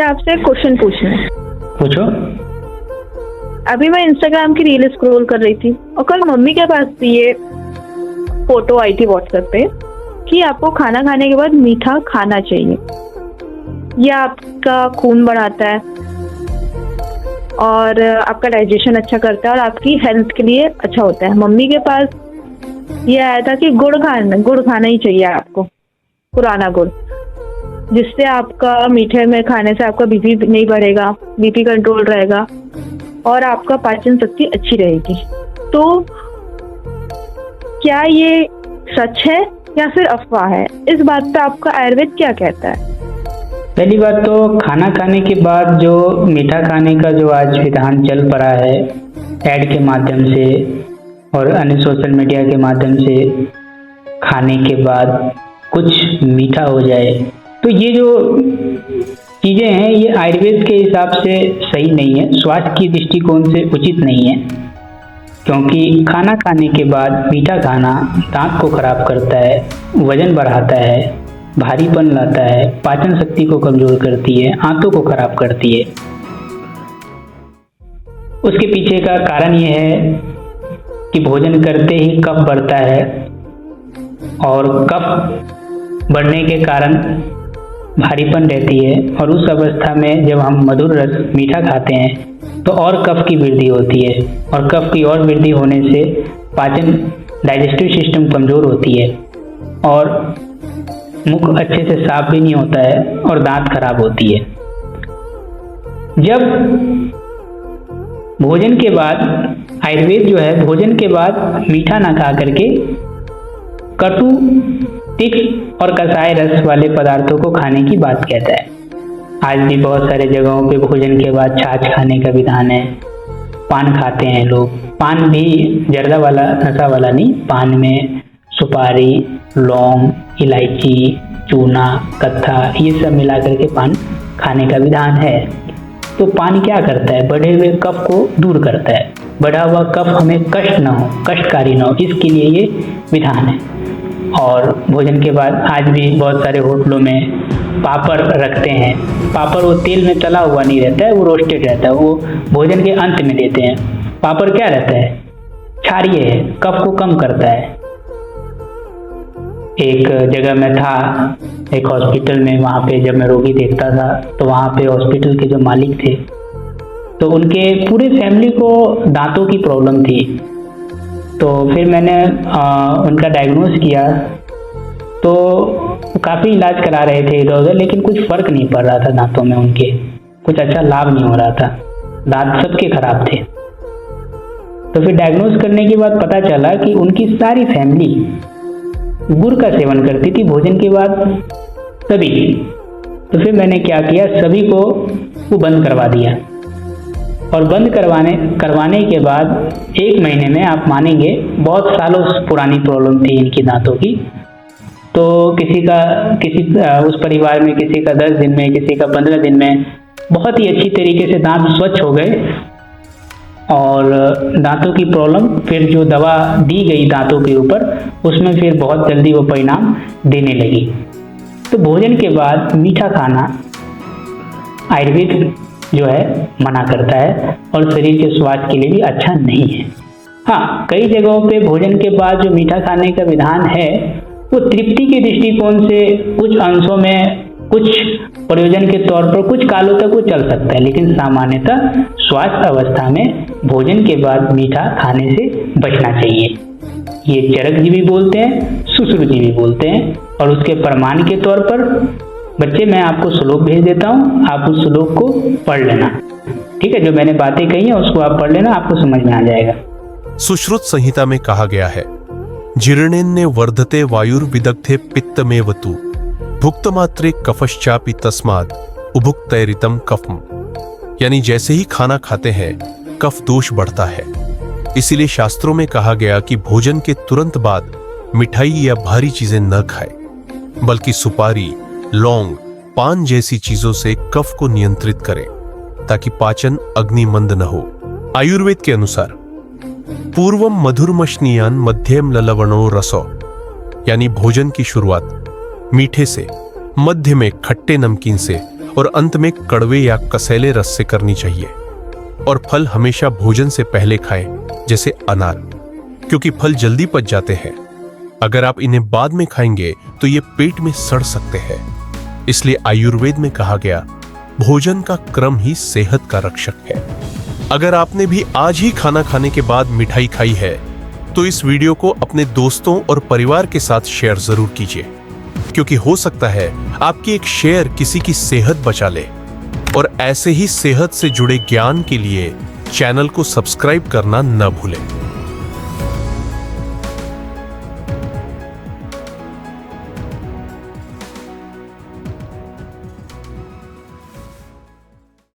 आपसे एक क्वेश्चन पूछना है। पूछो। अभी मैं इंस्टाग्राम की रील स्क्रॉल कर रही थी और कल मम्मी के पास भी ये फोटो आई थी व्हाट्सएप पे कि आपको खाना खाने के बाद मीठा खाना चाहिए, यह आपका खून बढ़ाता है और आपका डाइजेशन अच्छा करता है और आपकी हेल्थ के लिए अच्छा होता है। मम्मी के पास ये आया था कि गुड़ खाना ही चाहिए आपको, पुराना गुड़, जिससे आपका मीठे में खाने से आपका बीपी नहीं बढ़ेगा, बीपी कंट्रोल रहेगा और आपका पाचन शक्ति अच्छी रहेगी। तो क्या ये सच है या फिर अफवाह है? इस बात पे आपका आयुर्वेद क्या कहता है? पहली बात तो खाना खाने के बाद जो मीठा खाने का जो आज विधान चल पड़ा है ऐड के माध्यम से और अन्य सोशल मीडिया के माध्यम से, खाने के बाद कुछ मीठा हो जाए, तो ये जो चीज़ें हैं ये आयुर्वेद के हिसाब से सही नहीं है, स्वास्थ्य की दृष्टिकोण से उचित नहीं है। क्योंकि खाना खाने के बाद मीठा खाना दांत को खराब करता है, वजन बढ़ाता है, भारीपन लाता है, पाचन शक्ति को कमजोर करती है, आंतों को खराब करती है। उसके पीछे का कारण ये है कि भोजन करते ही कफ बढ़ता है और कफ बढ़ने के कारण भारीपन रहती है और उस अवस्था में जब हम मधुर रस मीठा खाते हैं तो और कफ की वृद्धि होती है और कफ की और वृद्धि होने से पाचन डाइजेस्टिव सिस्टम कमजोर होती है और मुख अच्छे से साफ भी नहीं होता है और दांत खराब होती है। जब भोजन के बाद आयुर्वेद जो है भोजन के बाद मीठा ना खा करके कटु, तिक्त और कसाय रस वाले पदार्थों को खाने की बात कहता है। आज भी बहुत सारे जगहों पे भोजन के बाद छाछ खाने का विधान है। पान खाते हैं लोग, पान भी जर्दा वाला नशा वाला नहीं, पान में सुपारी, लौंग, इलायची, चूना, कत्था ये सब मिला करके पान खाने का विधान है। तो पान क्या करता है? बढ़े हुए कफ को दूर करता है, बढ़ा हुआ कफ हमें कष्ट ना हो, कष्टकारी ना हो, इसके लिए ये विधान है। और भोजन के बाद आज भी बहुत सारे होटलों में पापड़ रखते हैं। पापड़ वो तेल में तला हुआ नहीं रहता है, वो रोस्टेड रहता है, वो भोजन के अंत में देते हैं। पापड़ क्या रहता है? क्षारीय है, कफ को कम करता है। एक जगह में था, एक हॉस्पिटल में, वहाँ पे जब मैं रोगी देखता था तो वहाँ पे हॉस्पिटल के जो मालिक थे तो उनके पूरे फैमिली को दांतों की प्रॉब्लम थी। तो फिर मैंने उनका डायग्नोज किया तो काफ़ी इलाज करा रहे थे इधर उधर, लेकिन कुछ फ़र्क नहीं पड़ रहा था दांतों में, उनके कुछ अच्छा लाभ नहीं हो रहा था, दांत सबके खराब थे। तो फिर डायग्नोज करने के बाद पता चला कि उनकी सारी फैमिली गुड़ का सेवन करती थी भोजन के बाद, सभी। तो फिर मैंने क्या किया, सभी को वो बंद करवा दिया और बंद करवाने के बाद 1 महीने में आप मानेंगे बहुत सालों पुरानी प्रॉब्लम थी इनकी दांतों की। तो उस परिवार में किसी का 10 दिन में, किसी का 15 दिन में बहुत ही अच्छी तरीके से दांत स्वच्छ हो गए और दांतों की प्रॉब्लम फिर जो दवा दी गई दांतों के ऊपर उसमें फिर बहुत जल्दी वो परिणाम देने लगी। तो भोजन के बाद मीठा खाना आयुर्वेद जो है मना करता है और शरीर के स्वास्थ्य के लिए भी अच्छा नहीं है। हाँ, कई जगहों पे भोजन के बाद जो मीठा खाने का विधान है वो तृप्ति के दृष्टिकोण से कुछ अंशों में, कुछ प्रयोजन के तौर पर कुछ कालों तक वो चल सकता है, लेकिन सामान्यतः स्वास्थ्य अवस्था में भोजन के बाद मीठा खाने से बचना चाहिए। ये चरकजीवी बोलते हैं, सुश्रुतजीवी बोलते हैं। और उसके प्रमाण के तौर पर बच्चे मैं आपको श्लोक भेज देता हूँ, आप उस श्लोक को पढ़ लेना, ठीक है? जो मैंने बातें कही हैं उसको आप पढ़ लेना, आपको समझ में आ जाएगा। सुश्रुत संहिता में कहा गया है, जीर्णेन्ने वर्धते वायुर्विदग्धे पित्तमेवतु भुक्तमात्रे कफश्चापि तस्माद उभुक्तैरितम कफम। यानी जैसे ही खाना खाते हैं कफ दोष बढ़ता है, इसीलिए शास्त्रों में कहा गया कि भोजन के तुरंत बाद मिठाई या भारी चीजें न खाएं, बल्कि सुपारी, लौंग, पान जैसी चीजों से कफ को नियंत्रित करें ताकि पाचन अग्निमंद न हो। आयुर्वेद के अनुसार पूर्वम मधुरमश्नीयान मध्यम ललवणो रसो, यानी भोजन की शुरुआत मीठे से, मध्य में खट्टे नमकीन से और अंत में कड़वे या कसैले रस से करनी चाहिए। और फल हमेशा भोजन से पहले खाएं, जैसे अनार, क्योंकि फल जल्दी पच जाते हैं। अगर आप इन्हें बाद में खाएंगे तो ये पेट में सड़ सकते हैं। इसलिए आयुर्वेद में कहा गया, भोजन का क्रम ही सेहत का रक्षक है। अगर आपने भी आज ही खाना खाने के बाद मिठाई खाई है तो इस वीडियो को अपने दोस्तों और परिवार के साथ शेयर जरूर कीजिए, क्योंकि हो सकता है आपकी एक शेयर किसी की सेहत बचा ले। और ऐसे ही सेहत से जुड़े ज्ञान के लिए चैनल को सब्सक्राइब करना न भूलें।